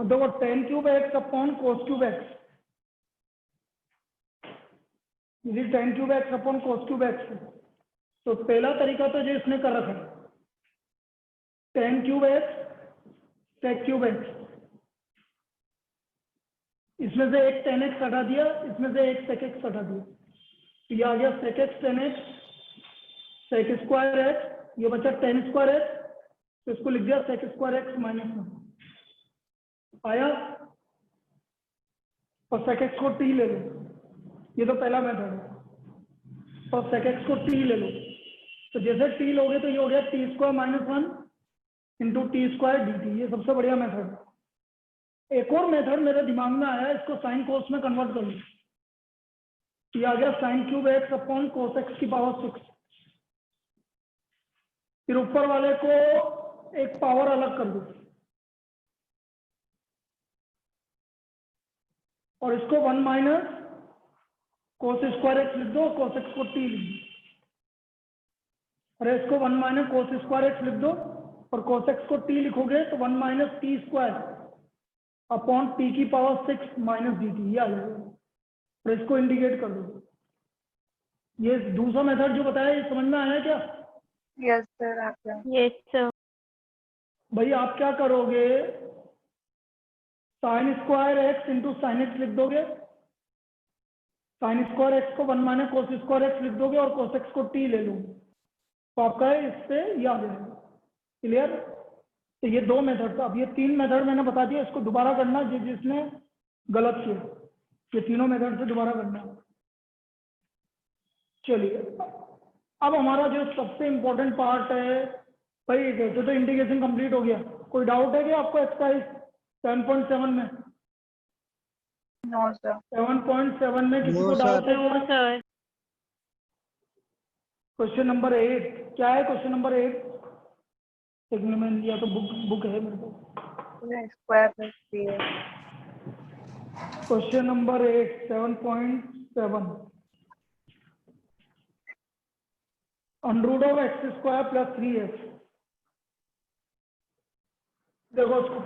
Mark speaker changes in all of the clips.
Speaker 1: अब देखो tan cube x upon cos cube x, यदि tan cube x upon cos cube x है तो पहला तरीका तो जो इसने कर रखा है tan cube x sec cube x, इसमें से एक tan x हटा दिया, इसमें से एक sec x हटा दिया, तो ये आ गया sec x tan x sec square x, ये बचा tan स्क्वायर x, तो इसको लिख दिया sec स्क्वायर x माइनस 1 आया। और sec x को t ले लो, ये तो पहला मेथड है, और sec x को t ले लो, तो जैसे t लोगे तो ये हो गया t square minus 1 into T square D T, ये सबसे बढ़िया मेथड है। एक और मेथड मेरे दिमाग में आया, इसको साइन कोस में कन्वर्ट कर लो, ये आ गया sine cube x upon cos x की पावर 6, फिर ऊपर वाले को एक पावर अलग कर दो और इसको 1 माइनस कोस स्क्वायर एक्स लिख दो, कोस एक्स को टी लिख दो, अरे इसको 1 माइनस कोस स्क्वायर एक्स लिख दो और कोस एक्स को टी लिखोगे तो 1 minus t square upon T की पावर 6 माइनस डी टी, ये आ जाएगा, और इसको इंडिकेट कर दो। ये दूसरा मेथड जो बताया, ये समझ में आया क्या?
Speaker 2: यस सर, आपका
Speaker 3: यस सर।
Speaker 1: भाई आप क्या करोगे, sine square x into sine x लिख दोगे, साइन स्क्वायर एक्स को 1 माइनस कोस स्क्वायर एक्स लिख दोगे और कोस एक्स को टी ले लो, तो आपका इससे ये आ जाएगा। क्लियर? तो ये दो मेथड था, अब ये तीन मेथड मैंने बता दिया, इसको दोबारा करना जिसने गलत किया, ये तीनों मेथड से दोबारा करना। चलिए अब हमारा जो सबसे इम्पोर्टेंट पार्ट है, भाई वैसे तो इंटीग्रेशन कंप्लीट हो गया, कोई डाउट है क्या आपको एक्सरसाइज 7.7 में?
Speaker 2: No sir.
Speaker 1: 7.7 में किसी को डाउट है?
Speaker 3: No sir.
Speaker 1: क्वेश्चन नंबर 8 क्या है? क्वेश्चन नंबर 8 देखने में लिया तो बुक है मेरे को।
Speaker 2: Square plus 3
Speaker 1: question number 8 7.7 under of x square plus 3x। देखो उसको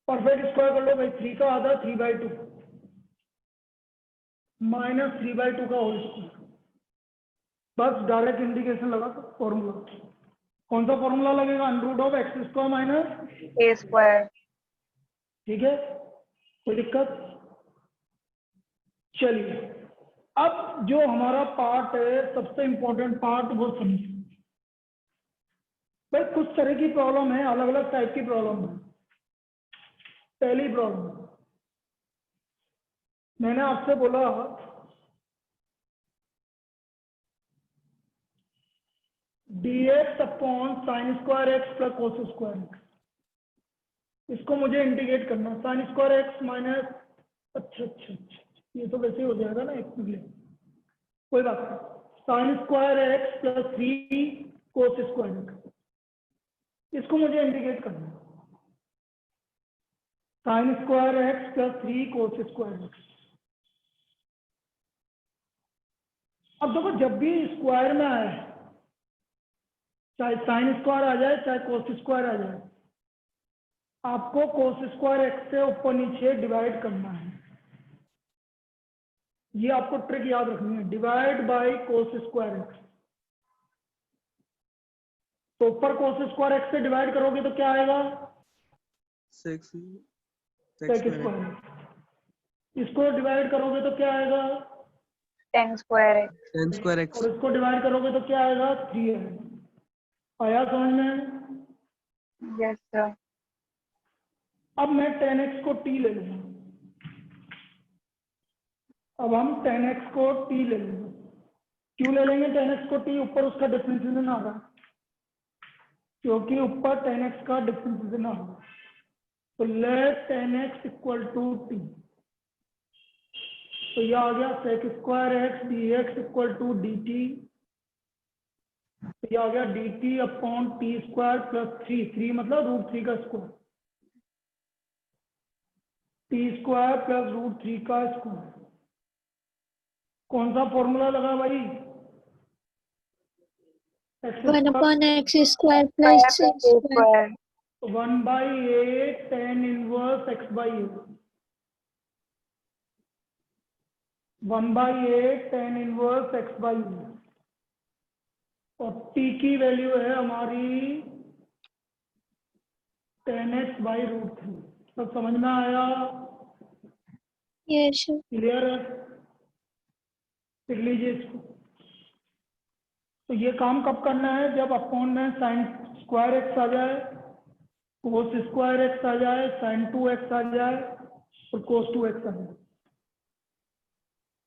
Speaker 1: परफेक्ट स्क्वायर कर लो भाई, 3 का आधा 3/2 माइनस 3/2 का होल स्क्वायर, बस डायरेक्ट इंटीग्रेशन लगा तो फॉर्मूला, कौन सा फॉर्मूला लगेगा? Under of x square minus
Speaker 2: A square.
Speaker 1: ठीक है, कोई दिक्कत? चलिए अब जो हमारा पार्ट है, सबसे इंपॉर्टेंट पार्ट, वो समझिए भाई। कुछ तरह की प्रॉब्लम है, अलग अलग टाइप की प्रॉब्लम है। पहली प्रॉब्लम मैंने आपसे बोला dx upon sine square x plus cos square x, इसको मुझे इंटीग्रेट करना है। साइन स्क्वायर एक्स माइनस, अच्छा अच्छा अच्छा, ये तो वैसे ही हो जाएगा ना, एक मिनट, कोई बात नहीं। Sine square x plus 3 cos square x, इसको मुझे इंटीग्रेट करना है। Sine square x plus 3 cos square x. अब देखो जब भी स्क्वायर में आए, चाहे साइन स्क्वायर आ जाए चाहे कोस स्क्वायर आ जाए, आपको कोस स्क्वायर एक्स से ऊपर नीचे डिवाइड करना है। ये आपको ट्रिक याद रखनी है, divide by cos square x. तो ऊपर कोस स्क्वायर एक्स से डिवाइड करोगे तो क्या आएगा? Sec square. इसको डिवाइड करोगे तो क्या आएगा?
Speaker 2: Ten square x.
Speaker 4: Ten square x.
Speaker 1: और इसको डिवाइड करोगे तो क्या आएगा? 3 आएगा। आया समझ में?
Speaker 2: Yes sir.
Speaker 1: अब मैं 10x को t ले लूंगा, अब हम 10x को t ले लेंगे। क्यों ले लेंगे 10x को t? ऊपर उसका डिफरेंशिएशन आ रहा है, क्योंकि ऊपर 10x का डिफरेंशिएशन आ रहा है। तो late 10x equal to t, तो यह आ गया sec square x d x equal to d t, तो यह आ गया d t upon t square plus 3 मतलब √3 का स्क्वायर, टी स्क्वायर प्लस √3 का स्क्वायर। कौन सा फॉर्मूला लगा भाई?
Speaker 3: 1/x square plus
Speaker 2: a
Speaker 3: a square.
Speaker 2: square.
Speaker 1: 1/8 tan inverse x/a. 1/8 tan inverse x/a और t की वैल्यू है हमारी tan x/√3। सब समझ में आया?
Speaker 3: Yes, sir.
Speaker 1: क्लियर है? लिख लीजिए इसको। तो ये काम कब करना है? जब अपॉन में साइन स्क्वायर एक्स आ जाए, कोस स्क्वायर एक्स आ जाए, साइन 2x आ जाए और कोस 2x आ जाए।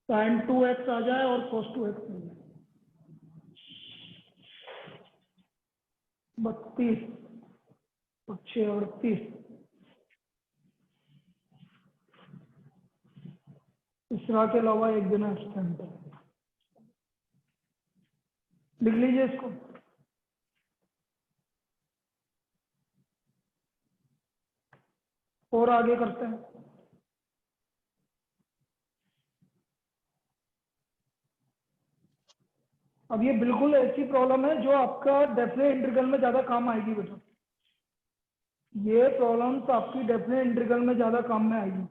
Speaker 1: साइन 2x आ जाए और कोस 2x आ जाए। 32 और 6 38। तीसरा के अलावा एक दिन एक्सटेंड है। लिख लीजिए इसको। और आगे करते हैं। अब ये बिल्कुल ऐसी प्रॉब्लम है जो आपका डेफिनेट इंटीग्रल में ज्यादा काम आएगी बेटा। ये प्रॉब्लम्स आपकी डेफिनेट इंटीग्रल में ज्यादा काम में आएगी,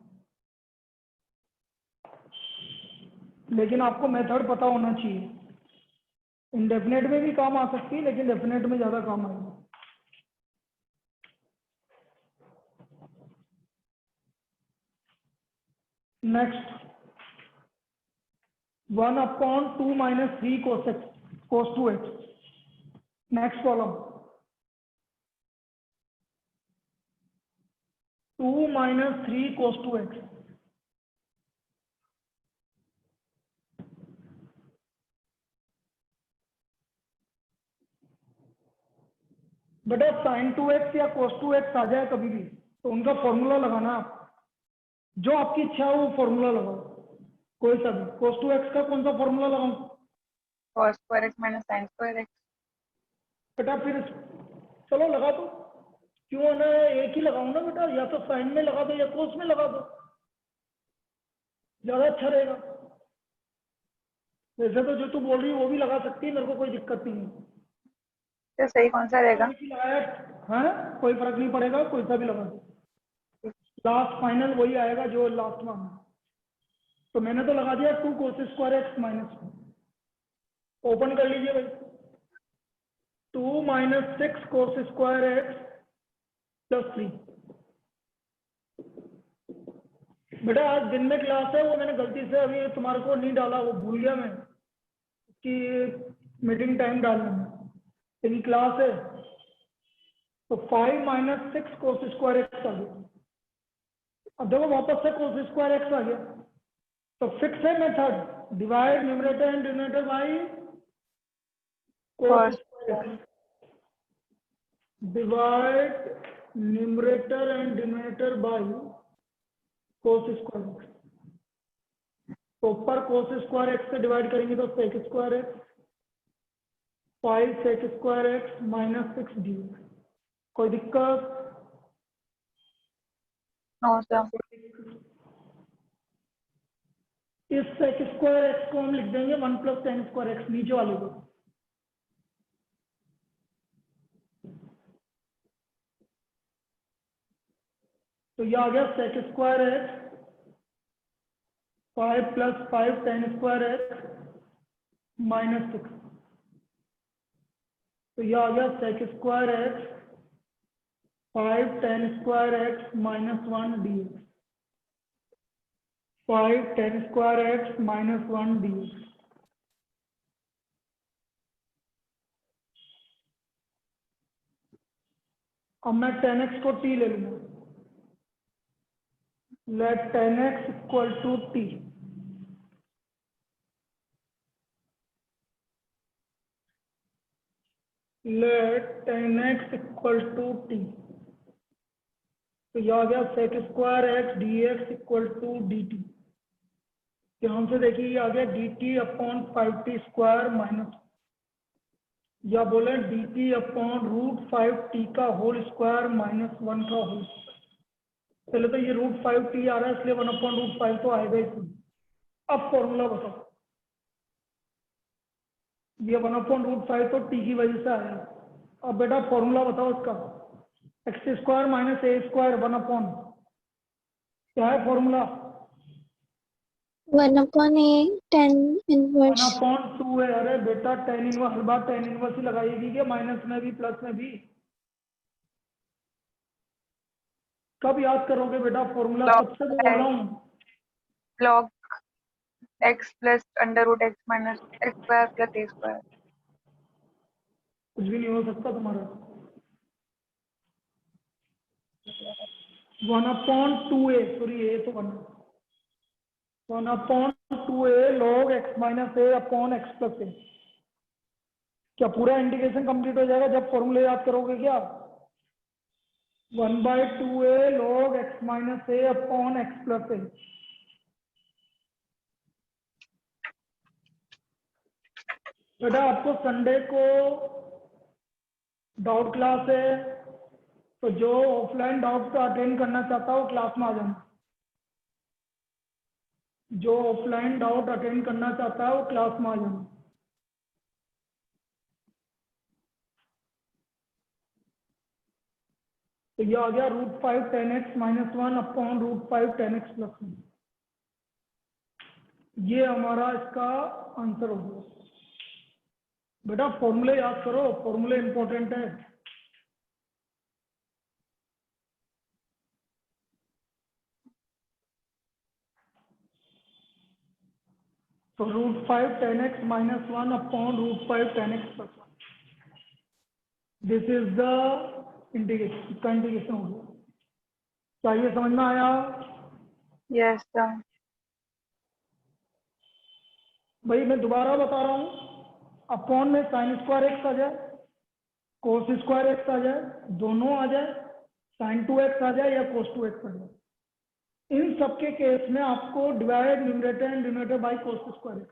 Speaker 1: लेकिन आपको मेथड पता होना चाहिए। इंडेफिनेट में भी काम आ सकती है, लेकिन डेफिनेट में ज्यादा काम आएगी। Next 1/2 - 3 cos 2x। Next problem 2 - 3 cos 2x। बेटा sin 2x या cos 2x आ जाए कभी भी तो उनका फॉर्मूला लगाना। आप जो आपकी इच्छा हो वो फॉर्मूला लगाओ, कोई सा भी। cos 2x का कौन सा फॉर्मूला लगाऊं?
Speaker 2: Cos square x minus sin square x.
Speaker 1: बेटा फिर चलो लगा दो। क्यों है ना, एक ही लगाऊं ना बेटा, या तो साइन में लगा दो या कोस में लगा दो, ज्यादा अच्छा रहेगा। वैसे तो जो तू बोल रही है वो भी लगा सकती है, मेरे को कोई दिक्कत नहीं है।
Speaker 2: तो सही कौन सा रहेगा?
Speaker 1: एक ही लगाया है, कोई फर्क नहीं पड़ेगा, कोई सा भी लगा दो। लास्ट फाइनल वही आएगा जो लास्ट में। तो मैंने तो लगा दिया 2 cos स्क्वायर एक्स -1। ओपन कर लीजिए भाई। 2 - 6 cos स्क्वायर एक्स +3। बेटा आज दिन में क्लास है, वो मैंने गलती से अभी तुम्हारे को नहीं डाला, वो भूल गया मैं कि मीटिंग टाइम डालना है, लेकिन क्लास है। तो 5 - 6 cos स्क्वायर एक्स आ गया। अब देखो वापस से cos स्क्वायर एक्स आ गया। तो फिक्स है method, divide numerator and denominator by cos square x. Divide numerator and denominator by cos square x. तो ऊपर cos स्क्वायर एक्स से डिवाइड करेंगे तो sec square x, 5 sec square x -6 dx। कोई दिक्कत?
Speaker 2: No sir.
Speaker 1: इस sec square x को हम लिख देंगे 1 + tan स्क्वायर एक्स, नीचे वाले को। तो ये आ गया sec square x 5 + 5 tan square x -6। तो ये आ गया sec square x 5 tan square x -1 dx। 5 tan square x -1 dx। अब मैं tan x को t ले लूंगा। Let tan x = t। Let tan x = t। तो यह आ गया sec square x dx = dt। यहाँ से देखिए ये आ गया dt/5t² माइनस, या बोले dt/√5t का होल स्क्वायर -1 का होल। पहले तो ये √5t आ रहा है, इसलिए 1/√5 तो आएगा ही। अब फॉर्मूला बताओ। ये 1/√5 तो टी की वजह से आया। अब बेटा फॉर्मूला बताओ इसका, x² माइनस a² 1/, क्या है फॉर्मूला?
Speaker 3: 1/a tan inverse
Speaker 1: 1/2 है। अरे बेटा tan इनवर्स, हर बार tan इनवर्स ही लगाएगी क्या, माइनस में भी प्लस में भी? कब याद करोगे बेटा फॉर्मूला,
Speaker 2: Log
Speaker 1: कब से बोल रहा हूँ?
Speaker 2: log x plus √x minus x² plus a²।
Speaker 1: कुछ भी नहीं हो सकता तुम्हारा। 1/2a, सॉरी ए तो 1/2a log x minus a upon x plus a. क्या पूरा इंटीग्रेशन कंप्लीट हो जाएगा जब फॉर्मूले याद करोगे क्या? 1/2a log x minus a upon x plus a. बेटा आपको संडे को डाउट क्लास है, तो जो ऑफलाइन डाउट का अटेंड करना चाहता हो क्लास में आ जाना। जो ऑफलाइन डाउट अटेंड करना चाहता है वो क्लास में आ जाना। तो ये आ गया √5 tan x minus 1 upon √5 tan x plus 1। ये हमारा इसका आंसर हो गया। बेटा फॉर्मूले याद करो, फॉर्मूले इंपॉर्टेंट है। तो √5 tan x minus 1 upon √5 tan x plus 1, this is the integration. इसका इंटीग्रेशन हो गया। क्या ये समझ में आया?
Speaker 2: Yes sir।
Speaker 1: भाई मैं दोबारा बता रहा हूँ, अपॉन में sin² x आ जाए, cos² x आ जाए, दोनों आ जाए, sin 2x आ जाए या cos 2x आ जाए, इन सबके केस में आपको divide numerator and denominator bye cos² x।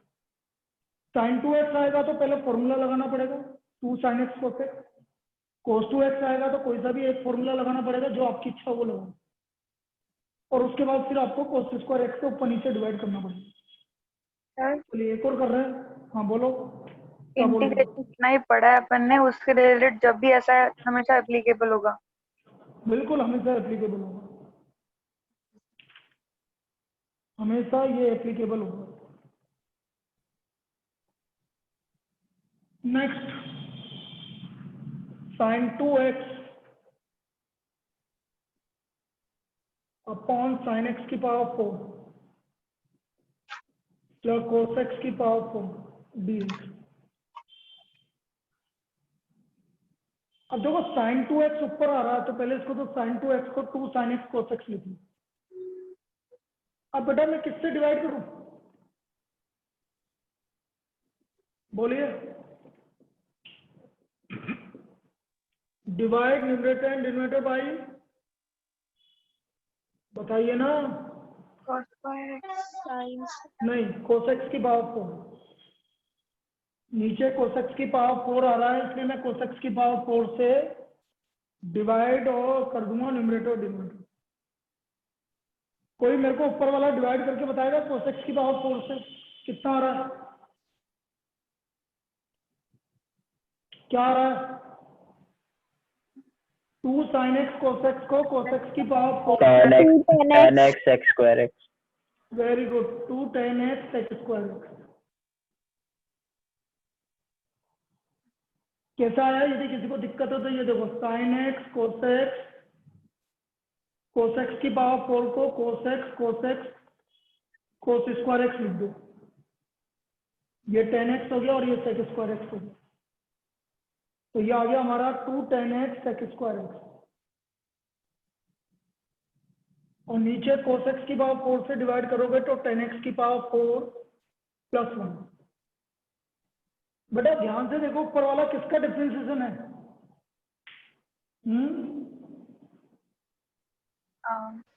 Speaker 1: sin 2x आएगा तो पहले फॉर्मूला लगाना पड़ेगा 2 sin x cos x। cos 2x आएगा तो कोई सा भी एक फॉर्मूला लगाना पड़ेगा, जो आपकी इच्छा हो वो लगाना, और उसके बाद फिर आपको cos² x से ऊपर नीचे डिवाइड करना पड़ेगा।
Speaker 2: सर
Speaker 1: चलिए एक और कर रहे हैं। हाँ बोलो, क्या बोल रहे हो?
Speaker 2: इंटीग्रेशन इतना ही पढ़ा है अपन ने, उसके रिलेटेड जब भी ऐसा है हमेशा एप्लीकेबल होगा।
Speaker 1: बिल्कुल हमेशा एप्लीकेबल होगा, हमेशा ये एप्लीकेबल होगा। Next, sin 2x upon sin x की पावर 4 प्लस cos x की पावर 4 dx। अब देखो sin 2x ऊपर आ रहा है तो पहले इसको तो sin 2x को 2 sin x cos x लिख लो। अब बेटा मैं किससे डिवाइड करूं, बोलिए? Divide numerator and denominator bye, बताइए ना।
Speaker 2: cos²
Speaker 3: sin
Speaker 1: नहीं, cos x की पावर 4, नीचे cos x की पावर 4 आ रहा है, इसलिए मैं cos x की पावर 4 से डिवाइड और कर दूंगा न्यूमरेटर और डिनोमिनेटर। कोई मेरे को ऊपर वाला डिवाइड करके बताएगा cos x की पावर 4 से कितना आ रहा है? क्या आ रहा है? 2 sin x cos x को cos x की पावर 4
Speaker 4: tan
Speaker 1: से,
Speaker 4: x
Speaker 3: 2 tan
Speaker 4: tan
Speaker 3: x
Speaker 4: x x square x।
Speaker 1: Very good, 2 tan x x²। कैसा आया? यदि किसी को दिक्कत हो तो ये देखो, sin x cos x की पावर 4 को cos x cos² x लिख दो, ये tan x हो गया और ये sec² x हो गया। तो ये आ गया हमारा 2 tan x sec² x, और नीचे cos x की पावर 4 से डिवाइड करोगे तो tan x की पावर 4 प्लस 1। बेटा ध्यान से देखो ऊपर वाला किसका डिफरेंशिएशन है?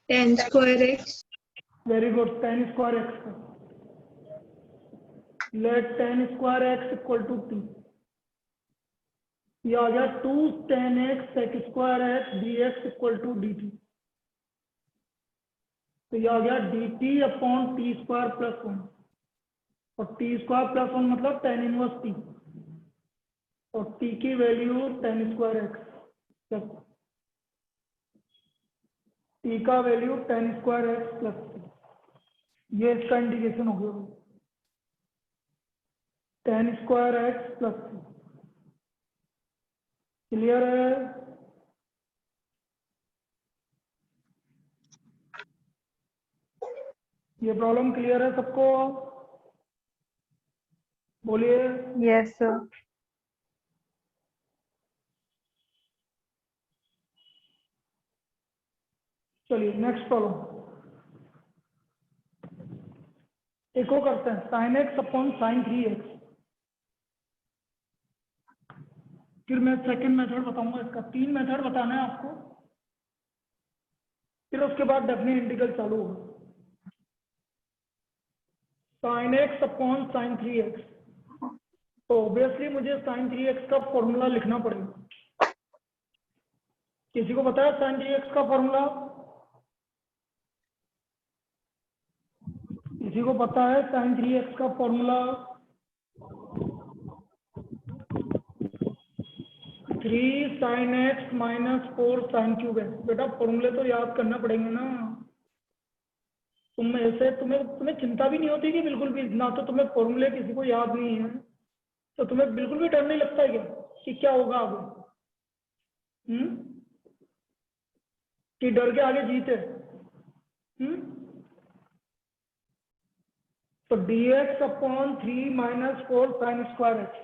Speaker 3: tan² x
Speaker 1: very good, tan² x का। Let tan² x equal to t, ये आ गया 2 tan x sec² x dx equal to dt। तो ये आ गया dt अपॉन t² प्लस 1, और t² प्लस 1 मतलब tan इनवर्स t। और t की value tan square x plus t का value tan square x plus ये इसका इंटीग्रेशन हो गया tan square x plus clear है। ये प्रॉब्लम क्लियर है सबको? बोलिए।
Speaker 2: Yes, sir.
Speaker 1: चलिए नेक्स्ट प्रॉब्लम एक और करते हैं, sine x upon sine 3x। फिर मैं सेकंड मेथड बताऊंगा, इसका 3 मेथड बताना है आपको, फिर उसके बाद डेफिनेट इंटीग्रल चालू होगा। Sine x upon sine 3x, तो ऑब्वियसली मुझे साइन 3x का फॉर्मूला लिखना पड़ेगा। किसी को पता है साइन 3x का फॉर्मूला? किसी को पता है साइन 3x का formula? 3 sin x minus 4 sin cube x. बेटा फॉर्मूले तो याद करना पड़ेंगे ना। तुम ऐसे तुम्हें चिंता भी नहीं होती कि बिल्कुल भी ना, तो तुम्हें फॉर्मूले किसी को याद नहीं है तो तुम्हें बिल्कुल भी डर नहीं लगता है क्या कि क्या होगा आगे? कि डर के आगे जीते? तो dx upon 3 minus 4 sine square x,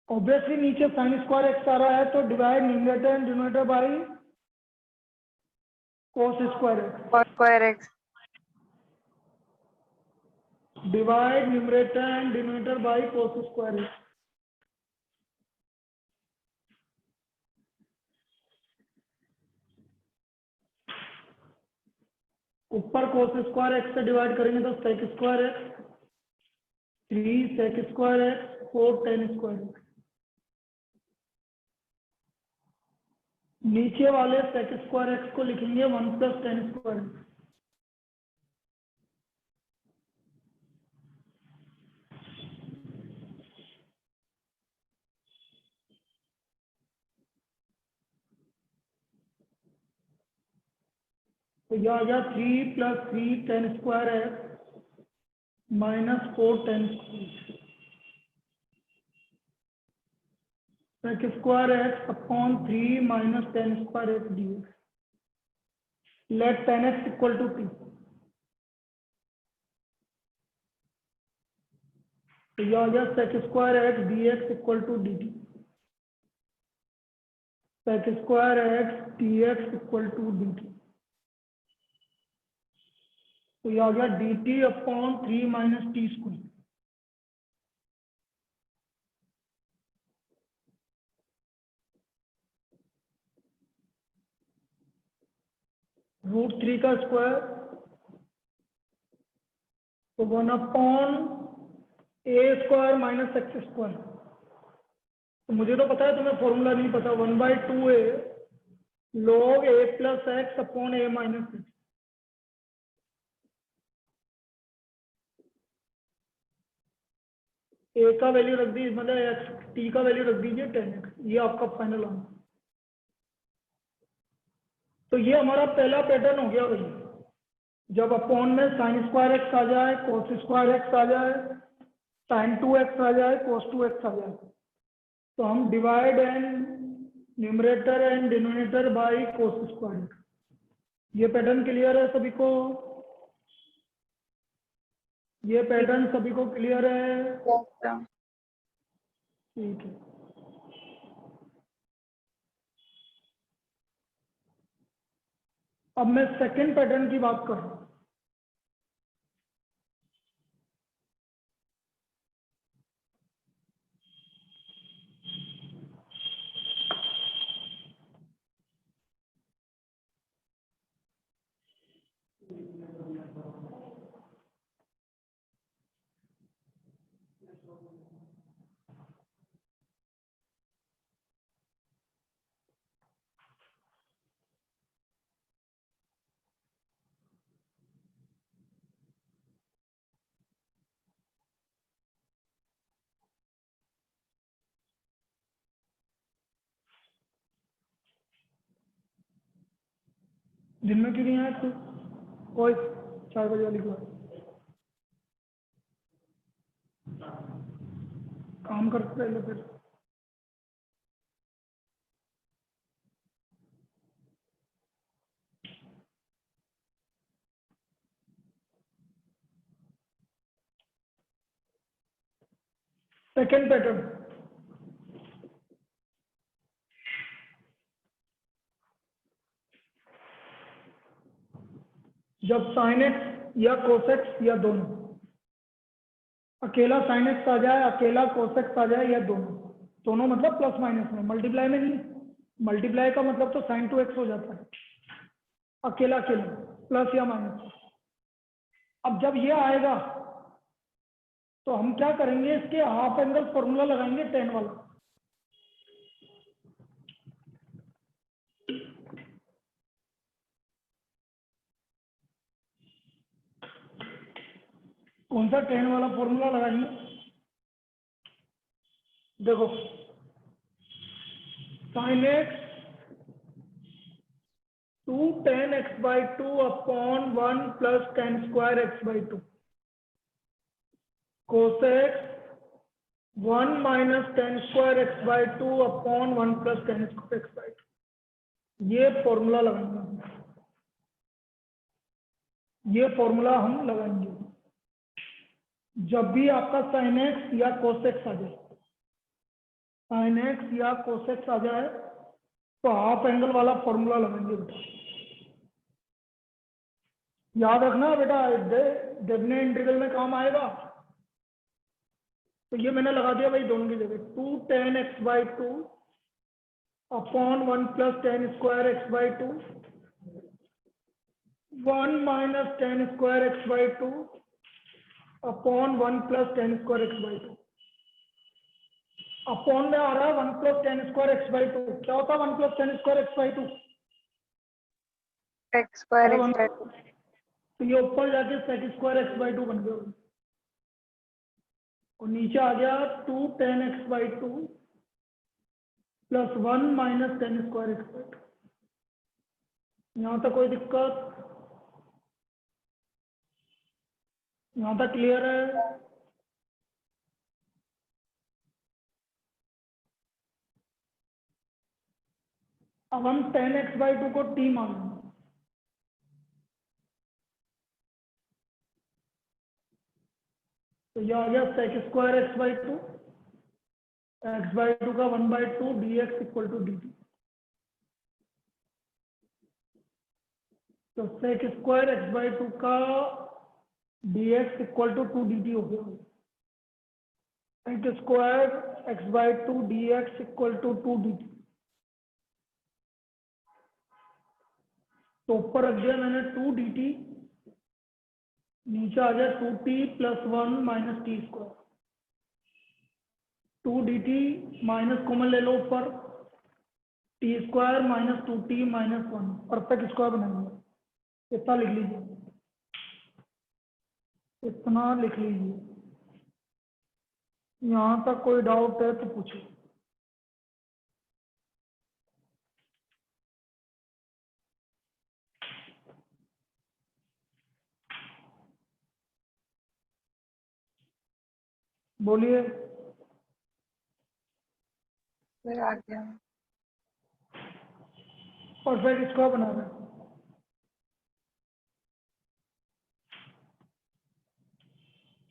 Speaker 1: obviously नीचे साइन स्क्वायर एक्स आ रहा है तो divide numerator and denominator by cos square x.
Speaker 2: Cos square x.
Speaker 1: Divide numerator and denominator by cos square x. ऊपर cos स्क्वायर एक्स से divide करेंगे तो sec square x, 3 sec square x, 4 tan square x. नीचे वाले sec square x को लिखेंगे 1 plus tan square x. तो यह आ गया 3 plus 3 tan square x minus 4 tan square sec square x upon 3 minus tan square x dx। Let tan x equal to t। तो यह आ गया sec square x dx equal to dt। sec square x dx equal to dt। तो यह आ गया dt upon 3 minus t square. √3 का square तो 1 upon a square minus x square. तो मुझे तो पता है, तुम्हें फॉर्मूला नहीं पता। 1/2a log a plus x upon a minus x. A का वैल्यू रख दी, मतलब एक्स, टी का वैल्यू रख दीजिए 10x। ये आपका फाइनल आंसर। तो ये हमारा पहला पैटर्न हो गया भाई। जब अपॉन में साइन स्क्वायर एक्स आ जाए, कोस स्क्वायर एक्स आ जाए, साइन 2x आ जाए, कोस 2x आ जाए, तो हम divide and numerator and denominator by cos square. ये पैटर्न क्लियर है सभी को? ये पैटर्न सभी को क्लियर है?
Speaker 2: Yes, sir.
Speaker 1: ठीक है। अब मैं सेकंड पैटर्न की बात कर रहा हूं। दिन में क्यों नहीं आया तू? कोई 4 बजे वाली क्लास काम करते रहे फिर। सेकेंड पैटर्न, जब साइन एक्स या कोसेक्स या दोनों, अकेला साइन एक्स आ जाए, अकेला कोसेक्स आ जाए, या दोनों मतलब प्लस माइनस में, मल्टीप्लाई में नहीं। मल्टीप्लाई का मतलब तो साइन टू एक्स हो जाता है, अकेला अकेला प्लस या माइनस। अब जब ये आएगा तो हम क्या करेंगे, इसके हाफ एंगल फॉर्मूला लगाएंगे tan वाला। कौन सा tan वाला फॉर्मूला लगाएंगे? देखो, sine x 2 tan x by 2 upon 1 plus tan square x by 2, कोसेक्स 1 minus tan square x by 2 upon 1 plus tan square x by 2। ये फॉर्मूला लगाएंगे, ये फॉर्मूला हम लगाएंगे जब भी आपका साइन एक्स या कोसेक्स आ जाए। साइन एक्स या कोसेक्स आ जाए तो हाफ एंगल वाला फॉर्मूला लगाएंगे बेटा। याद रखना बेटा, डेफिनेट इंटीग्रल में काम आएगा। तो ये मैंने लगा दिया भाई दोनों की जगह, 2 tan x by 2 upon 1 plus tan square x by 2, 1 minus tan square x by 2 upon 1 plus tan square x by 2। Upon में आ रहा है 1 plus tan square x by 2। क्या होता है 1 plus tan square x by 2?
Speaker 2: x square x by 2।
Speaker 1: तो ये ऊपर जाके sec स्क्वायर x by 2 बन गया, और नीचे आ गया 2 tan x by 2 plus 1 minus tan square x by 2। यहाँ तक कोई दिक्कत? यहाँ तक क्लियर है? अब हम tan x by 2 को t मान लेंगे। तो यह आ गया sec square x by 2, x by 2 का 1 by 2 dx equal to dt। तो sec स्क्वायर x by 2 का dx इक्वल टू 2 dt हो गया। sec square x by 2 dx equal to 2 dt। तो ऊपर रख दिया मैंने 2 dt, नीचे आ गया 2t plus 1 minus t square. 2 dt minus common ले लो ऊपर, T square minus 2t minus 1, perfect square बनाएंगे। इतना लिख लीजिए, इतना लिख लीजिए। यहाँ तक कोई डाउट है तो पूछो। बोलिए।
Speaker 2: फिर आ गया।
Speaker 1: परफेक्ट स्क्वायर बना रहे हैं।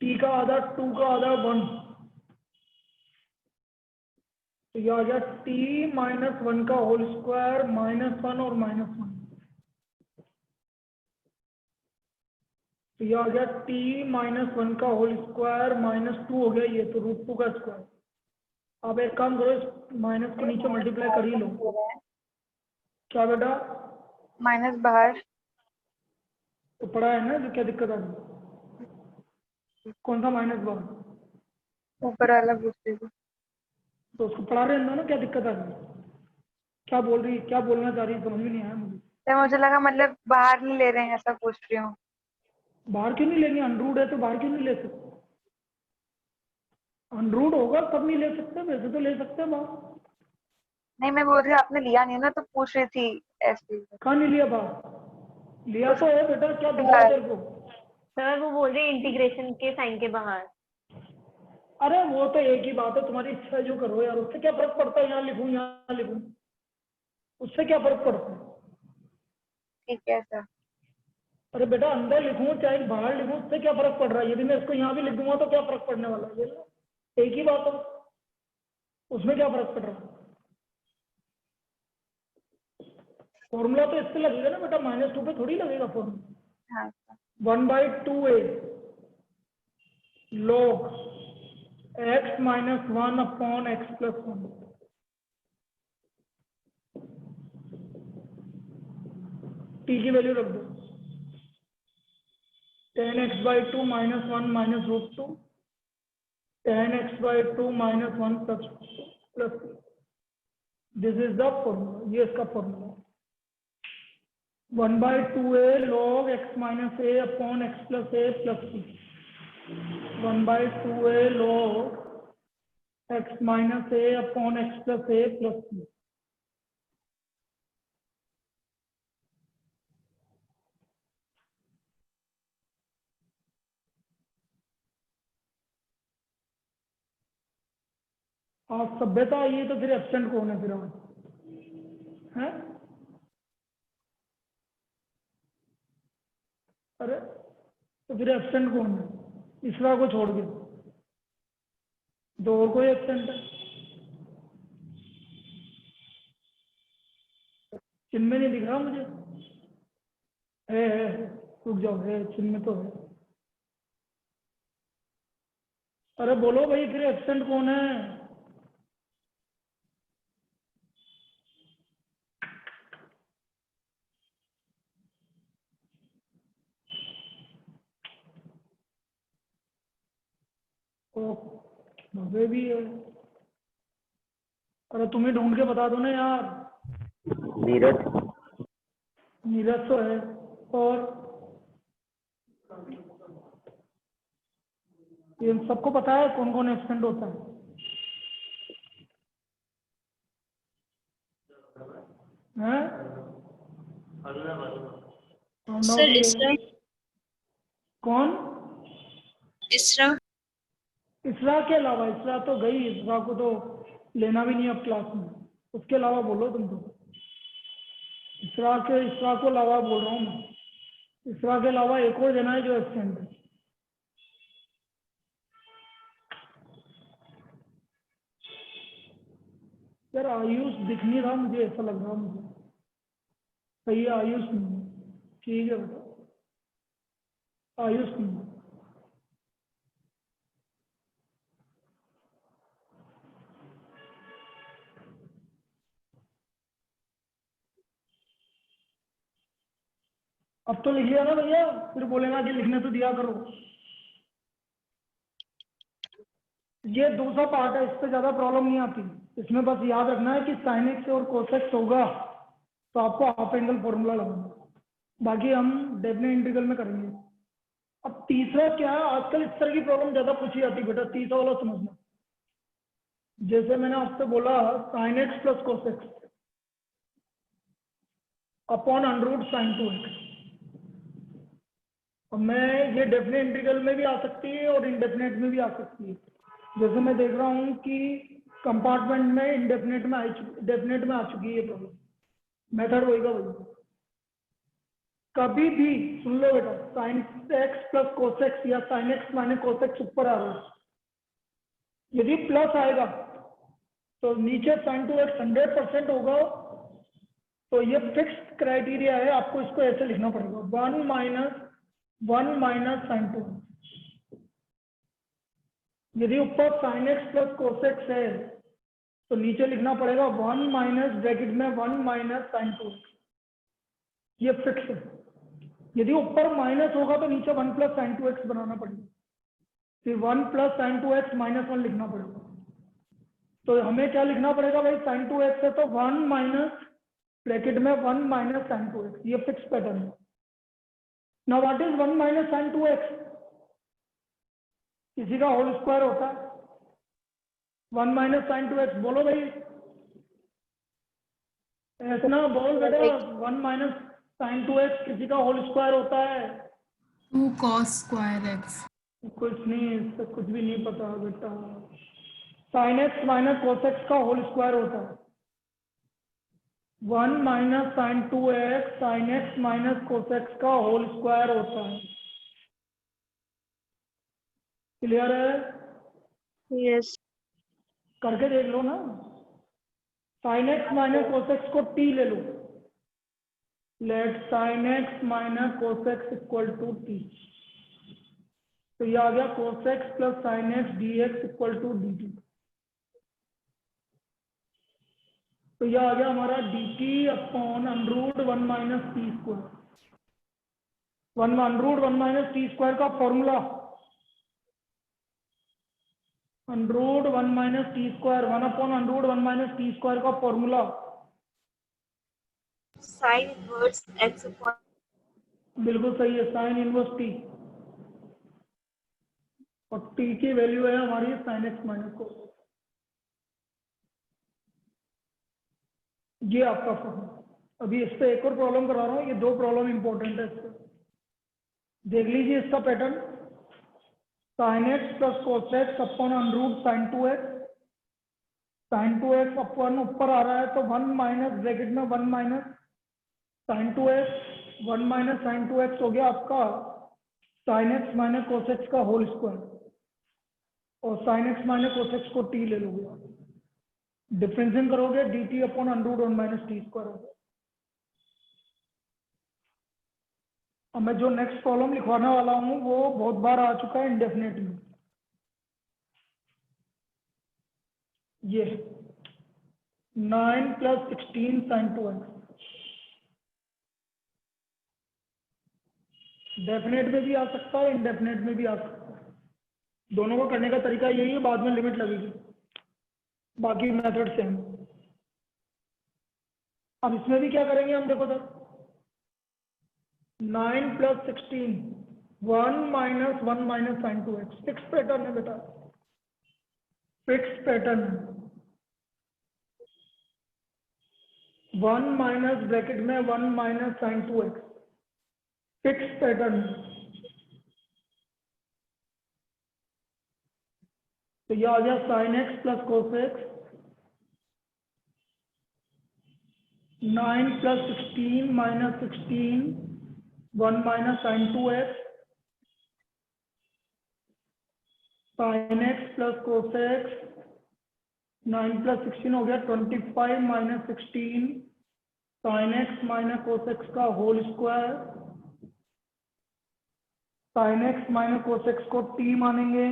Speaker 1: टी का आधा 2 का आधा 1, तो यह आ गया टी माइनस 1 का होल स्क्वायर माइनस 1 और माइनस 1। तो यह आ गया टी माइनस 1 का होल स्क्वायर माइनस 2 हो गया, ये तो रूट 2 का स्क्वायर। अब एक काम करो, इस माइनस को नीचे मल्टीप्लाई कर ही लो। क्या बेटा?
Speaker 2: माइनस बाहर।
Speaker 1: तो पढ़ा है ना, तो क्या दिक्कत आ रही? कौन सा माइनस बाहर?
Speaker 2: ऊपर वाला पूछ लीजिए।
Speaker 1: तो उसको पढ़ा रहे हैं ना, क्या दिक्कत आ रही है? क्या बोल रही, क्या बोलना चाह रही है, समझ में नहीं आया मुझे।
Speaker 2: तो मुझे लगा मतलब बाहर नहीं ले रहे हैं, ऐसा पूछ रही हूँ।
Speaker 1: बाहर क्यों नहीं लेंगे? अनरूट है तो बाहर क्यों नहीं ले सकते? अनरूट होगा तब नहीं ले सकते, वैसे तो ले सकते हैं बाहर।
Speaker 2: नहीं, मैं बोल रही हूँ आपने लिया नहीं ना, तो पूछ रही थी ऐसे।
Speaker 1: कहाँ नहीं लिया बाहर? लिया तो है बेटा, क्या दिखाया तेरे को?
Speaker 4: सर वो बोल रहे हैं इंटीग्रेशन के साइन के बाहर।
Speaker 1: अरे वो तो एक ही बात है, तुम्हारी इच्छा है जो करो यार, उससे क्या फर्क पड़ता है यहाँ लिखूं यहाँ लिखूं, उससे क्या फर्क पड़ता है?
Speaker 2: ठीक है सर।
Speaker 1: अरे बेटा अंदर लिखूं चाहे बाहर लिखूं, उससे क्या फर्क पड़ रहा है? यदि मैं इसको यहाँ भी लिख दूंगा तो क्या फर्क पड़ने वाला है? ये लो, एक ही बात है, उसमें क्या फर्क पड़ रहा है? फॉर्मूला तो इससे लगेगा ना बेटा, -2 पे थोड़ी लगेगा फॉर्मूला।
Speaker 2: हाँ sir.
Speaker 1: 1/2a log x - 1 upon x + 1। t की वैल्यू रख दो, tan x/2 - 1 - √2 tan x/2 - 1 + this is the formula, ये इसका formula 1/2a log x - a upon x + a + c। 1/2a log x - a upon x + a + c। आज सभ्यता आई है तो फिर एब्सेंट कौन है फिर आज? हैं? अरे तो फिर एब्सेंट कौन है? इसरा को छोड़ के दो और कोई एब्सेंट है? चिन्ह नहीं दिख रहा मुझे। है रुक जाओ, है चिन्ह तो है। अरे बोलो भाई फिर एब्सेंट कौन है? ओ भव्य भी है। अरे तुम्हें ढूंढ के बता दो ना यार।
Speaker 5: नीरज।
Speaker 1: नीरज तो है, और ये सबको पता है कौन कौन एब्सेंट होता है? हैं?
Speaker 3: Sir, Isra.
Speaker 1: कौन?
Speaker 3: Isra.
Speaker 1: इसरा के अलावा, इसरा तो गई, इसरा को तो लेना भी नहीं अब क्लास में। उसके अलावा बोलो तुम तो। इसरा को अलावा बोल रहा हूँ मैं। इसरा के अलावा एक और जना है जो एब्सेंट है। यार आयुष दिख नहीं रहा मुझे, ऐसा लग रहा मुझे। सही है, आयुष नहीं है। ठीक है बेटा, आयुष नहीं है। अब तो लिख लिया ना भैया, फिर बोलेगा कि लिखने तो दिया करो। ये दूसरा पार्ट है, इससे ज्यादा प्रॉब्लम नहीं आती। इसमें बस याद रखना है कि sin x और cos x होगा तो आपको हाफ एंगल फॉर्मूला लगाना, बाकी हम डेफिनेट इंटीग्रल में करेंगे। अब तीसरा क्या है, आजकल इस तरह की प्रॉब्लम ज्यादा पूछी जाती है बेटा, तीसरा वाला समझना। जैसे मैंने आपसे बोला sin x + cos x upon √sin2x। अब मैं ये डेफिनेट इंटीग्रल में भी आ सकती है और इंडेफिनेट में भी आ सकती है। जैसे मैं देख रहा हूँ कि कंपार्टमेंट में इंडेफिनेट में डेफिनेट में आ चुकी है ये प्रॉब्लम। मेथड वही का वही। कभी भी सुन लो बेटा, sin x + cos x या sin x - cos x ऊपर आ रहा है, यदि प्लस आएगा तो नीचे sin2x 100% होगा, तो ये फिक्स्ड क्राइटेरिया है। आपको इसको ऐसे लिखना पड़ेगा 1 - sin2x। यदि ऊपर sin x + cos x है तो नीचे लिखना पड़ेगा 1 - ब्रैकेट में 1 - sin2x। ये फिक्स है। यदि ऊपर माइनस होगा तो नीचे 1 + sin2x बनाना पड़ेगा, फिर 1 + sin2x - 1 लिखना पड़ेगा। तो हमें क्या लिखना पड़ेगा भाई, sin2x है तो 1 - ब्रैकेट में 1 - sin2x। ये फिक्स पैटर्न है। Now what is 1 - sin2x? इसी का होल स्क्वायर होता है। 1 - sin2x बोलो भाई, ऐसा ना बोल बेटा। 1 - साइन 2x किसी का होल स्क्वायर होता है?
Speaker 6: 2 cos square x।
Speaker 1: कुछ नहीं, इससे कुछ भी नहीं पता बेटा। Sine x minus cos x का होल स्क्वायर होता है 1 minus sine 2x sine x minus cos x का होल स्क्वायर होता है। क्लियर है?
Speaker 3: यस
Speaker 1: करके देख लो ना। Sine x minus cos x को t ले लो। Let sine x minus cos x equal to t। तो ये आ गया cos x plus sine x d x equal to d t. तो यह आ गया हमारा d t upon under root 1 minus t square. 1 under root 1 minus t square का formula under root 1 minus t square 1 upon under root 1 minus t square का formula
Speaker 3: sine inverse x upon
Speaker 1: बिल्कुल सही है, साइन इनवर्स टी। और टी की वैल्यू है हमारी sign x minus को। ये आपका फॉर्मूला। अभी इस पे एक और प्रॉब्लम करा रहा हूँ, ये 2 प्रॉब्लम इंपॉर्टेंट है इस पे। देख लीजिए इसका pattern. Sine x plus cos x upon under root sine 2x। Sine 2x upon ऊपर आ रहा है तो 1 माइनस ब्रैकेट में 1 minus sine 2x 1 minus sine 2x हो गया आपका sign x minus cos x का होल स्क्वायर। और sign x minus cos x को t ले लोगे आप, डिफरेंशिएट करोगे D t upon under root 1 minus t square होगा। अब मैं जो नेक्स्ट प्रॉब्लम लिखवाने वाला हूँ वो बहुत बार आ चुका है इंडेफिनेट में। ये 9 प्लस 16 साइन 2x। डेफिनेट में भी आ सकता है, इंडेफिनेट में भी आ सकता है। दोनों को करने का तरीका यही है, बाद में लिमिट लगेगी, बाकी मेथड सेम। अब इसमें भी क्या करेंगे हम, देखो sir 9 plus 16 1 minus 1 minus sine 2x। Fix pattern है बेटा, फिक्स पैटर्न। 1 माइनस ब्रैकेट में 1 minus sine 2x, fix pattern. तो यह आ गया sine x plus cos x. 9 plus 16 minus 16 1 minus sine 2x sine x plus cos x. 9 plus 16 हो गया 25 minus 16 sine x minus cos x का whole square. Sine x minus cos x को t मानेंगे।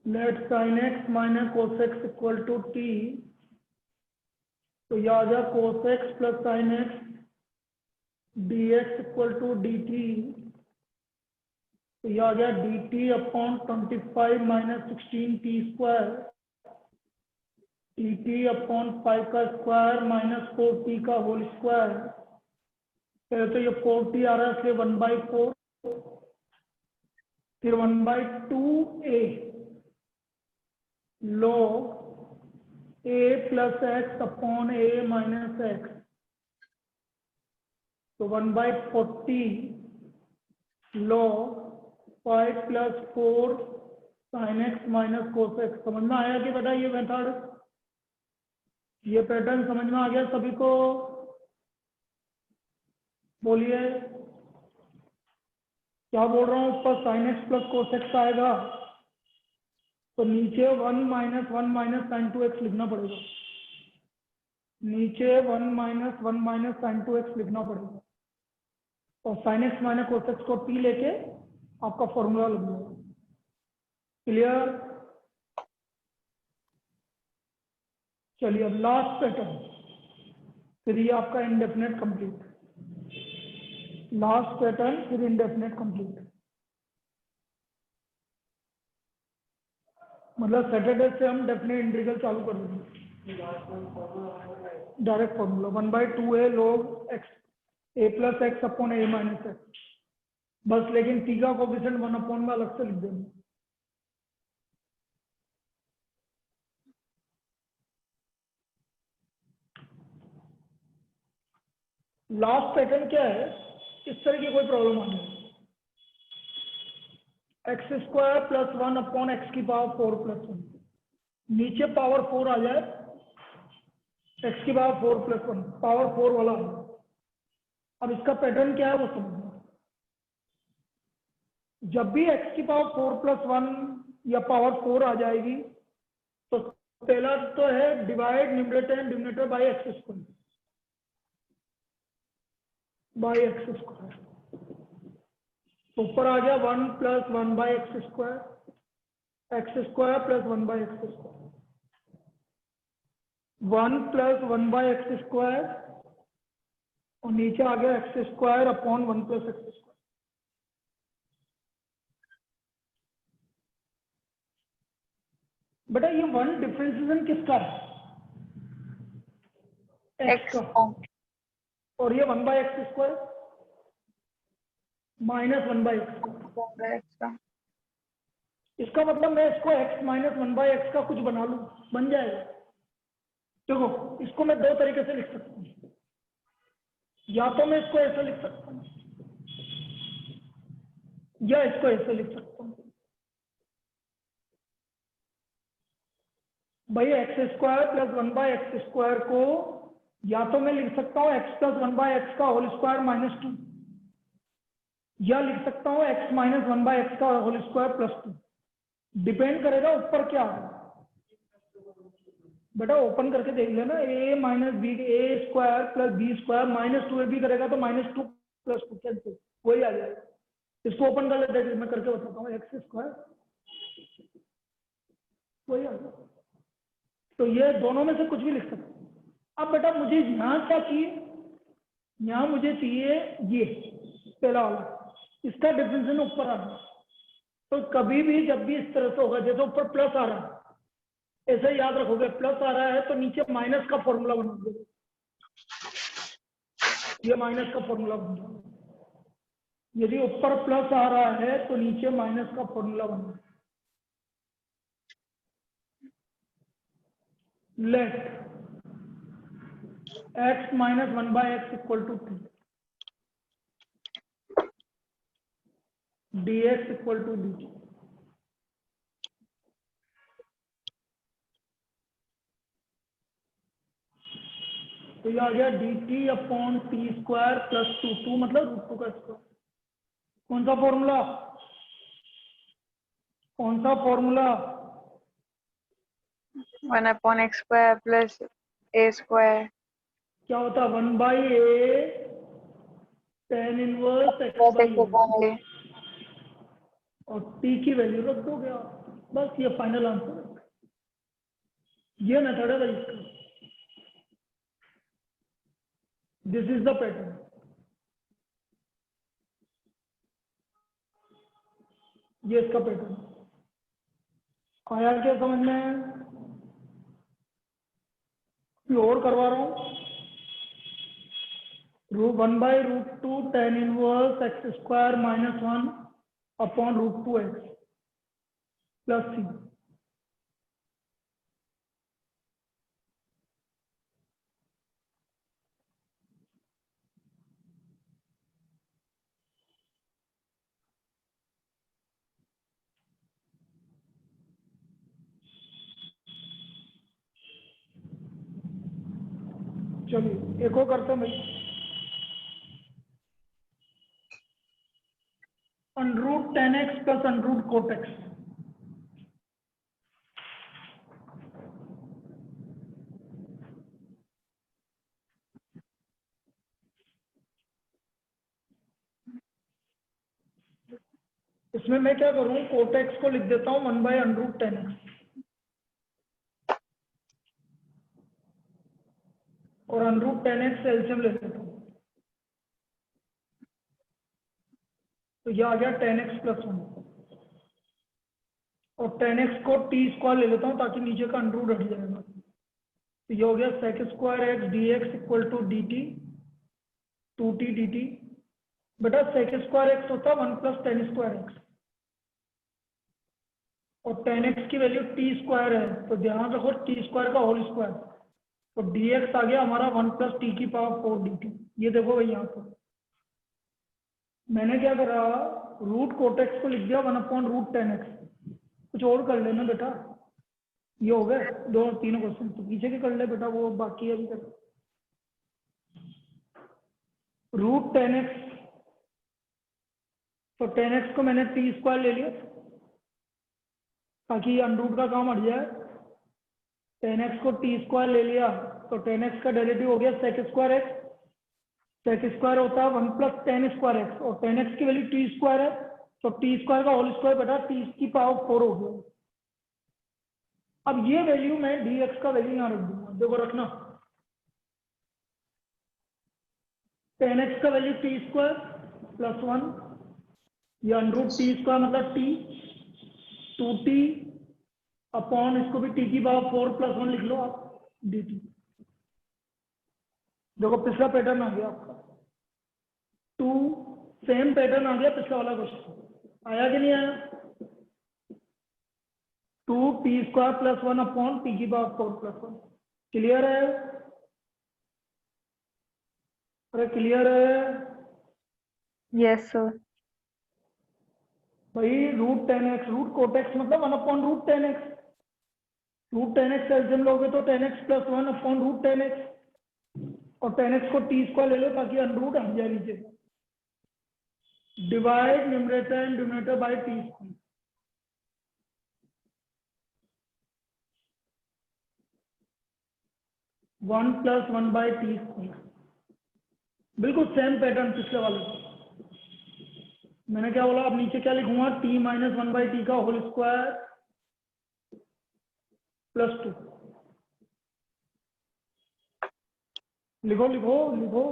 Speaker 1: Let sine x minus cos x equal to t। तो यह आ गया cos x plus sine x d x equal to d t. तो यह आ गया d t upon 25 minus 16 T square T T upon 5 का स्क्वायर माइनस 4t का होल स्क्वायर। पहले तो ये 4t आ रहा है इसलिए 1/4, फिर 1/2a log a plus x upon a minus x. तो 1/40 log 5 plus 4 sign x minus cos x. समझ में आया कि बेटा ये मेथड, ये पैटर्न समझ में आ गया सभी को? बोलिए क्या बोल रहा हूँ। ऊपर sign x plus cos x आएगा तो नीचे 1 माइनस 1 माइनस साइन 2x लिखना पड़ेगा। नीचे 1 माइनस 1 माइनस साइन 2x लिखना पड़ेगा। और sign x minus cos x को t लेके आपका फॉर्मूला लग जाएगा। क्लियर? चलिए अब लास्ट पैटर्न, फिर ये आपका इंडेफिनेट कंप्लीट। लास्ट पैटर्न फिर इंडेफिनेट कंप्लीट। मतलब सैटरडे से हम डेफिनेट इंटीग्रल चालू कर देंगे। Direct formula 1/2a log x a plus x upon a minus x. बस लेकिन t का कोफिशिएंट 1 अपॉन में अलग से लिख देंगे। लास्ट पैटर्न क्या है, इस तरह की कोई प्रॉब्लम आ जाए, x square plus 1 upon x की पावर 4 प्लस 1, नीचे पावर 4 आ जाए, एक्स की पावर 4 प्लस 1 पावर 4 वाला आ जाए। अब इसका पैटर्न क्या है वो समझो। जब भी x की पावर 4 प्लस 1 या पावर 4 आ जाएगी तो पहला तो है divide numerator and denominator by x square, by x square. तो ऊपर आ गया 1 plus 1 by x square plus 1 by x square, 1 plus 1 by x square, और नीचे आ गया x square upon 1 plus x square. बेटा ये 1 डिफरेंशिएशन किसका है, एक्स
Speaker 2: x
Speaker 1: का, और ये 1 by x square minus 1 by x square.
Speaker 2: x का।
Speaker 1: इसका मतलब मैं इसको x माइनस 1 बाय एक्स का कुछ बना लूं, बन जाएगा। देखो इसको मैं दो तरीके से लिख सकता हूँ, या तो मैं इसको ऐसे लिख सकता हूँ या इसको ऐसे लिख सकता हूँ। भाई x square plus 1 by x square को या तो मैं लिख सकता हूँ x प्लस 1 बाय एक्स का होल स्क्वायर माइनस 2, या लिख सकता हूँ x माइनस 1 बाय एक्स का होल स्क्वायर प्लस 2। डिपेंड करेगा ऊपर क्या है। बेटा ओपन करके देख लेना, a minus b, a square plus b square minus 2ab करेगा तो माइनस 2 प्लस 2 कैंसिल, वही आ जाएगा। इसको ओपन कर लेते हैं, मैं करके बताता हूँ, एक्स स्क्वायर वही आ जाएगा। तो ये दोनों में से कुछ भी लिख सकते हैं। अब बेटा मुझे यहाँ क्या चाहिए, यहाँ मुझे चाहिए ये पहला वाला, इसका डिफरेंशिएशन ऊपर आ रहा है। तो कभी भी जब भी इस तरह से होगा, जैसे ऊपर प्लस आ रहा है ऐसे याद रखोगे, प्लस आ रहा है तो नीचे माइनस का फॉर्मूला बनाओगे, ये माइनस का फॉर्मूला बन जाएगा। यदि ऊपर प्लस आ रहा है तो नीचे माइनस का फॉर्मूला बना, let x minus 1 by x equal to 2, dx equal to dt। तो ये आ गया dt upon t square plus 2 मतलब √2 का स्क्वायर। कौन सा फॉर्मूला, कौन सा formula,
Speaker 2: 1 upon x square plus a square
Speaker 1: क्या होता है 1 by A tan inverse x
Speaker 2: plus
Speaker 1: by
Speaker 2: x
Speaker 1: A,
Speaker 2: upon a।
Speaker 1: और t की वैल्यू रख दोगे आप, बस ये फाइनल आंसर है। ये मेथड है भाई इसका, दिस इज द पैटर्न। ये इसका पैटर्न आया क्या समझ में, और करवा रहा हूँ। 1 by √2 tan inverse x square minus 1 upon √2 x plus c. चलिए एक और करते हैं भाई, √ tan x plus √ cot x। इसमें मैं क्या करूँ, cot x को लिख देता हूँ 1 बाई √ tan x, और √ tan x एलसीएम ले लेता हूँ, तो यह आ गया tan x प्लस 1, और tan x को t स्क्वायर ले लेता हूँ ताकि नीचे का √ हट जाएगा। तो ये हो गया sec square x dx equal to dt 2t dt। बेटा sec स्क्वायर x होता है 1 प्लस tan स्क्वायर x, और tan x की वैल्यू t स्क्वायर है, तो ध्यान रखो t स्क्वायर का होल स्क्वायर, तो dx आ गया हमारा 1 प्लस t की पावर 4 dt ये देखो भाई यहाँ पर मैंने क्या करा, रूट कोटेक्स को लिख दिया 1/√10x। कुछ और कर लेना बेटा, ये हो गए दो तीनों क्वेश्चन, तो पीछे के कर ले बेटा, वो बाकी है अभी तक। √10x, तो 10x को मैंने t² ले लिया ताकि अनरूट का काम हट जाए। 10x को t² ले लिया तो 10x का डेरिवेटिव हो गया sec²x। sec² होता है 1 + tan²x, और 10x की वैल्यू t² है, तो t² का होल स्क्वायर बेटा t⁴ हो गया। अब ये वैल्यू मैं dx का वैल्यू यहाँ रख दूंगा, देखो रखना। 10x का वैल्यू t² + 1, या √t² मतलब t, 2t अपॉन इसको भी t⁴ + 1 लिख लो आप, dt। देखो पिछला पैटर्न आ गया आपका 2, सेम पैटर्न आ गया पिछला वाला क्वेश्चन, आया कि नहीं आया? 2t² + 1 upon t⁴ + 1। क्लियर है? अरे क्लियर है
Speaker 2: Yes, sir.
Speaker 1: भाई? √10x, रूट कोटेक्स मतलब 1/√10x। √10x एल्सियम लोगे तो 10x + 1/√10x, और 10x को t² ले लो ताकि अनरूट हट जाए नीचे। Divide numerator and denominator bye t²। One + 1/t²। बिल्कुल सेम पैटर्न पिछले वाले का। मैंने क्या बोला, अब नीचे क्या लिखूंगा, t - 1/t का होल स्क्वायर +2। लिखो लिखो लिखो।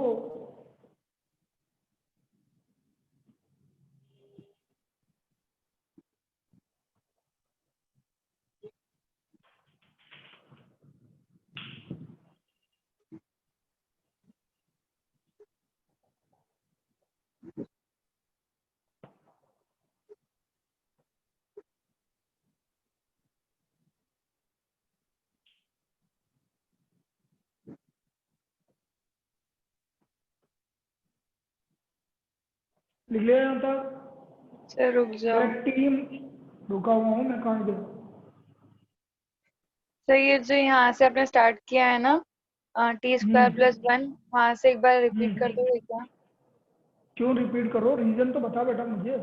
Speaker 1: लिख लिया यहाँ तक?
Speaker 2: Sir, रुक जाओ।
Speaker 1: टीम रुका हुआ हूँ मैं, कहाँ गया?
Speaker 2: सर ये जो यहाँ से आपने स्टार्ट किया है ना, t² + 1, वहां से एक बार रिपीट कर
Speaker 1: हम्म।
Speaker 2: दोगे क्या?
Speaker 1: क्यों रिपीट करो, रीजन तो बता बेटा मुझे।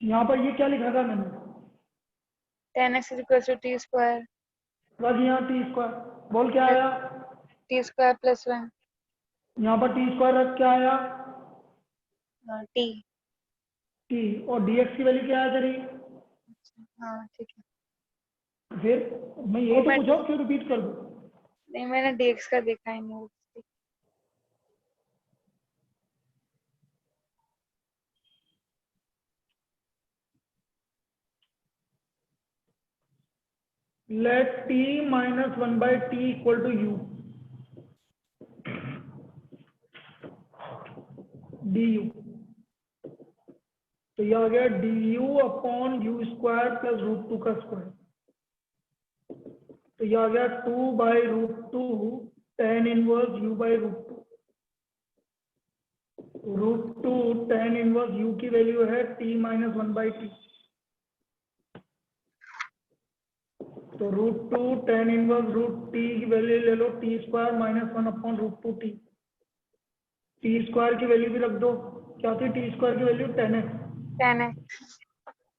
Speaker 1: यहाँ पर ये क्या लिखा था मैंने?
Speaker 2: 10x = t²,
Speaker 1: बस यहाँ t², बोल क्या आया?
Speaker 2: t² + 1,
Speaker 1: यहाँ पर t² रख क्या आया?
Speaker 2: t।
Speaker 1: t, और dx की वैल्यू क्या आया तेरी?
Speaker 2: हाँ ठीक है।
Speaker 1: फिर मैं यही
Speaker 2: वो
Speaker 1: तो
Speaker 2: मैं
Speaker 1: पूछा हूँ, क्यों रिपीट कर दूँ?
Speaker 2: नहीं, मैंने dx का देखा ही नहीं।
Speaker 1: Let t - 1/t = u du। तो ये आ गया du/u² + √2 का स्क्वायर। तो ये आ गया 2/√2 tan inverse u/√2। √2 tan inverse u की वैल्यू है t - 1/t। तो √2 tan इनवर्स √t की वैल्यू ले लो, t² - 1/√2t। t² की वैल्यू भी रख दो, क्या थी t² की वैल्यू? 10x,
Speaker 2: 10x।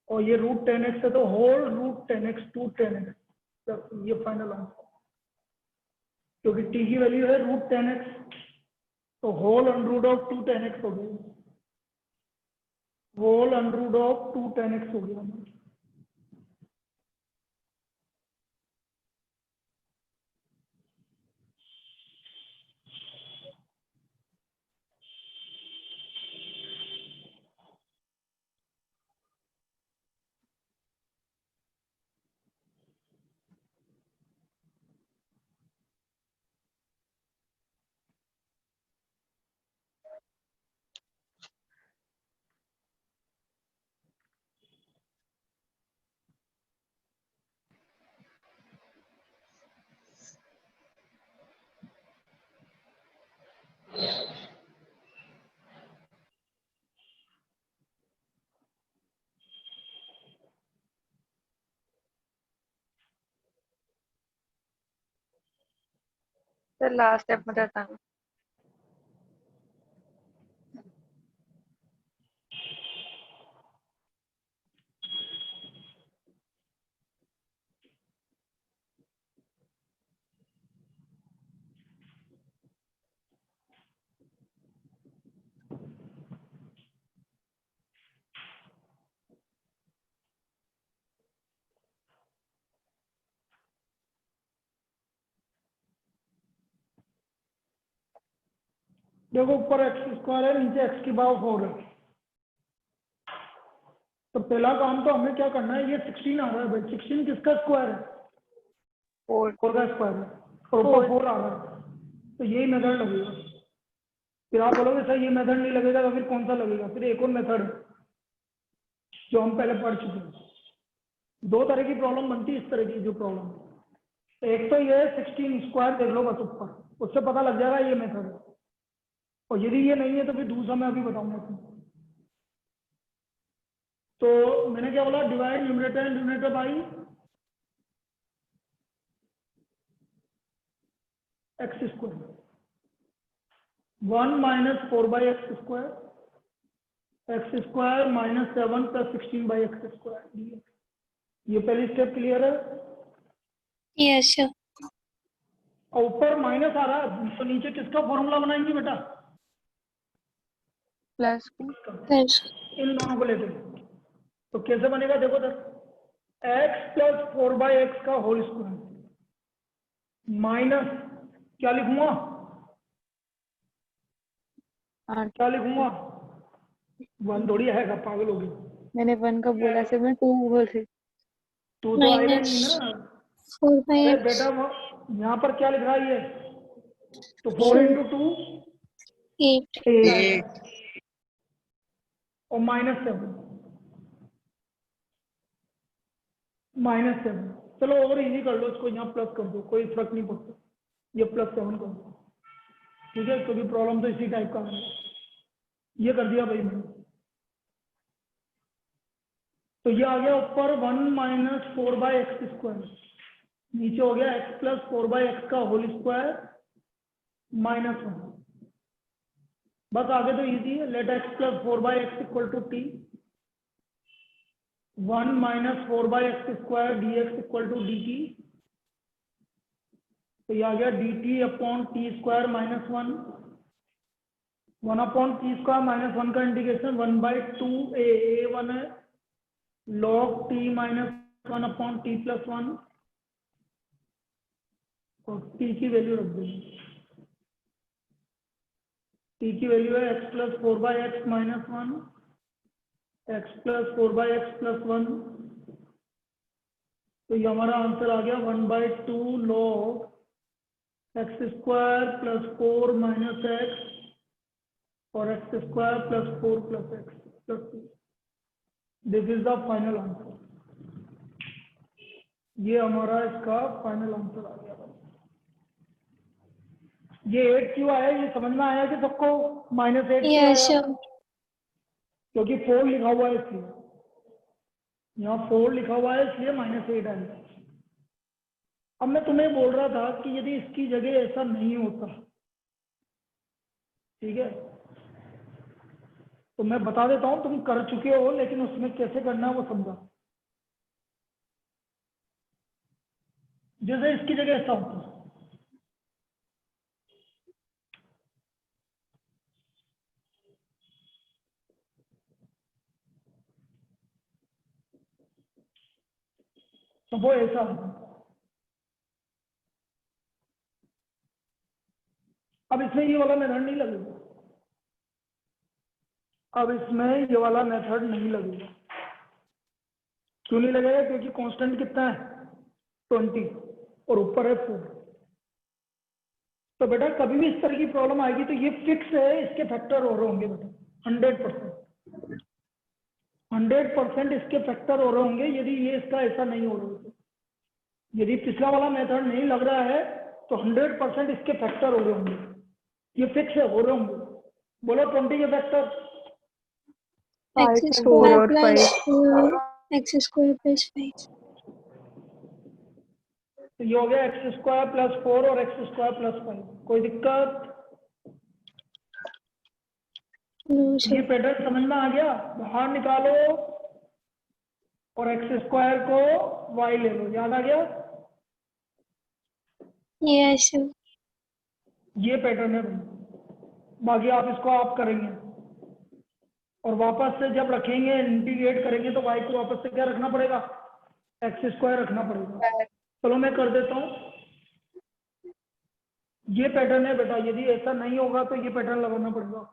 Speaker 1: और ये √10x है तो होल √10x 2 10x, ये फाइनल आंसर। क्योंकि t की वैल्यू है √10x, तो whole under root of 2 10x हो गया, whole under root of 2 10x हो गया।
Speaker 2: सर लास्ट स्टेप में रहता है।
Speaker 1: देखो ऊपर एक्स स्क्वायर है, नीचे एक्स की पावर 4 है। तो पहला काम तो हमें क्या करना है, ये 16 आ रहा है भाई, 16 किसका स्क्वायर है?
Speaker 2: 4
Speaker 1: 4 का स्क्वायर है, और ऊपर 4 आ रहा है, तो यही मेथड लगेगा। फिर आप बोलोगे सर ये मेथड नहीं लगेगा, तो फिर कौन सा लगेगा? फिर एक और मेथड है जो हम पहले पढ़ चुके हैं। दो तरह की प्रॉब्लम बनती है इस तरह की जो प्रॉब्लम, एक तो ये 16 स्क्वायर देख लो बस ऊपर, उससे पता लग जाएगा ये मेथड है। और यदि ये नहीं है तो फिर दूसरा मैं अभी बताऊंगा तुमको। तो मैंने क्या बोला, divide numerator and denominator by x square, 1 minus 4 by x square minus 7 plus 16 by x square. ये पहली स्टेप क्लियर है?
Speaker 3: Yes, sir.
Speaker 1: और ऊपर माइनस आ रहा है, तो नीचे किसका फॉर्मूला बनाएंगे बेटा?
Speaker 2: Plus
Speaker 3: Yes.
Speaker 1: इन दोनों को लेकर। तो कैसे बनेगा देखो sir, x plus 4 by x का होल स्क्वायर माइनस क्या लिखूंगा, क्या लिखूंगा? 1 थोड़ी आएगा, पागल हो गई।
Speaker 2: मैंने 1 का बोला से मैं 2 बोल रही।
Speaker 1: तू तो आएगा
Speaker 3: Minus
Speaker 1: नहीं ना।
Speaker 3: 4 by
Speaker 1: अरे
Speaker 3: x.
Speaker 1: बेटा यहाँ पर क्या लिख रहा है ये, तो 4 इंटू 2
Speaker 3: 8.
Speaker 1: 8 और -7। चलो और इजी कर लो इसको, यहाँ प्लस कर दो, कोई फर्क नहीं पड़ता, ये +7 कर दो, ठीक है? क्योंकि प्रॉब्लम तो इसी टाइप का है। ये कर दिया भाई मैंने। तो ये आ गया ऊपर 1 माइनस 4 बाई एक्स स्क्वायर, नीचे हो गया x प्लस 4 बाई एक्स का होल स्क्वायर -1। बस आगे तो इजी है, let x plus 4 by x equal to t, 1 minus 4 by x square d x equal to d t. तो ये आ गया d t upon t square -1, 1 upon t square -1 का इंटीग्रेशन 1 बाई 2 ए 1 है, log t -1 upon T plus 1, और t की value रख देंगे। t की वैल्यू है x plus 4 by x -1, x plus 4 by x plus 1। तो ये हमारा आंसर आ गया 1 by 2 log x square plus 4 minus x और x square plus 4 plus x plus 2। This is the final answer. ये हमारा इसका फाइनल आंसर आ गया। ये 8 क्यों आया, ये समझ में आया कि सबको? -8 क्यों आया?
Speaker 3: Yes, sir.
Speaker 1: क्योंकि 4 लिखा हुआ है इसलिए, यहाँ 4 लिखा हुआ है इसलिए -8 आएगा। अब मैं तुम्हें बोल रहा था कि यदि इसकी जगह ऐसा नहीं होता, ठीक है, तो मैं बता देता हूं, तुम कर चुके हो, लेकिन उसमें कैसे करना है वो समझा। जैसे इसकी जगह ऐसा होता, तो वो ऐसा होता। अब इसमें ये वाला मेथड नहीं लगेगा, अब इसमें ये वाला मेथड नहीं लगेगा। क्यों नहीं लगेगा? क्योंकि कांस्टेंट कितना है 20 और ऊपर है 4। तो बेटा कभी भी इस तरह की प्रॉब्लम आएगी तो ये फिक्स है, इसके फैक्टर हो रहे होंगे बेटा 100% इसके फैक्टर हो रहे होंगे, यदि ये इसका ऐसा नहीं हो रहा है। यदि पिछला वाला मेथड नहीं लग रहा है तो 100% इसके फैक्टर हो रहे होंगे, ये फिक्स है, हो रहे होंगे। बोलो 20 के factor.
Speaker 3: X square plus 4. X square plus 5.
Speaker 1: तो ये हो गया x स्क्वायर प्लस 4 और x स्क्वायर प्लस 5। कोई दिक्कत?
Speaker 3: नो
Speaker 1: ये
Speaker 3: सर।
Speaker 1: पैटर्न समझ में आ गया? बाहर निकालो और एक्स स्क्वायर को वाई ले लो, याद आ गया?
Speaker 3: Yes sir.
Speaker 1: ये पैटर्न है भाई। बाकी आप इसको आप करेंगे और वापस से जब रखेंगे इंटीग्रेट करेंगे तो वाई को वापस से क्या रखना पड़ेगा? एक्स स्क्वायर रखना पड़ेगा। चलो मैं कर देता हूँ। ये पैटर्न है बेटा, यदि ऐसा नहीं होगा तो ये पैटर्न लगाना पड़ेगा।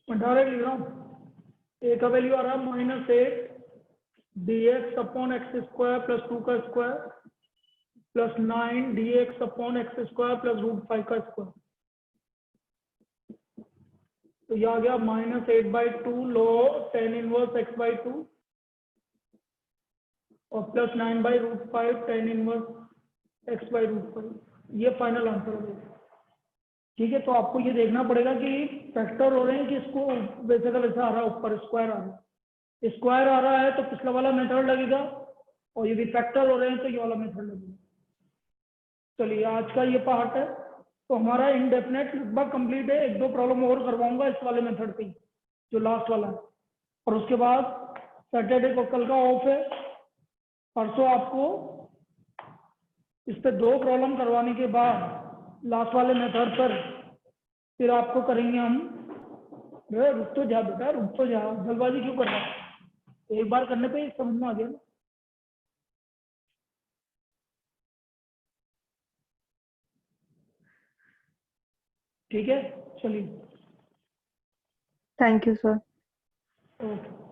Speaker 1: मैं डायरेक्ट लिख रहा हूँ। ए का वैल्यू आ रहा है -8 dx upon x square plus 2 का square plus 9 dx upon x square plus √5 का स्क्वायर। तो ये आ गया -8/2 लो tan इनवर्स x/2 और प्लस 9/√5 tan इनवर्स x/√5। ये फाइनल आंसर हो गया। ठीक है, तो आपको ये देखना पड़ेगा कि फैक्टर हो रहे हैं कि इसको वैसे का वैसा आ रहा है, ऊपर स्क्वायर आ रहा है। स्क्वायर आ रहा है तो पिछला वाला मेथड लगेगा और यदि फैक्टर हो रहे हैं तो ये वाला मेथड लगेगा। चलिए आज का ये पार्ट है तो हमारा इनडेफिनेट लगभग कंप्लीट है। 1-2 प्रॉब्लम और करवाऊंगा इस वाले मेथड पे जो लास्ट वाला है, और उसके बाद सैटरडे को कल का ऑफ है। परसों आपको इस पे 2 प्रॉब्लम करवाने के बाद लास्ट वाले मेथड पर फिर आपको करेंगे हम। रुक तो जा बेटा, रुक तो जा, जल्दबाजी क्यों कर रहा है? एक बार करने पे ही समझ में आ गया ना। ठीक है, चलिए।
Speaker 7: Thank you sir.
Speaker 1: ओके।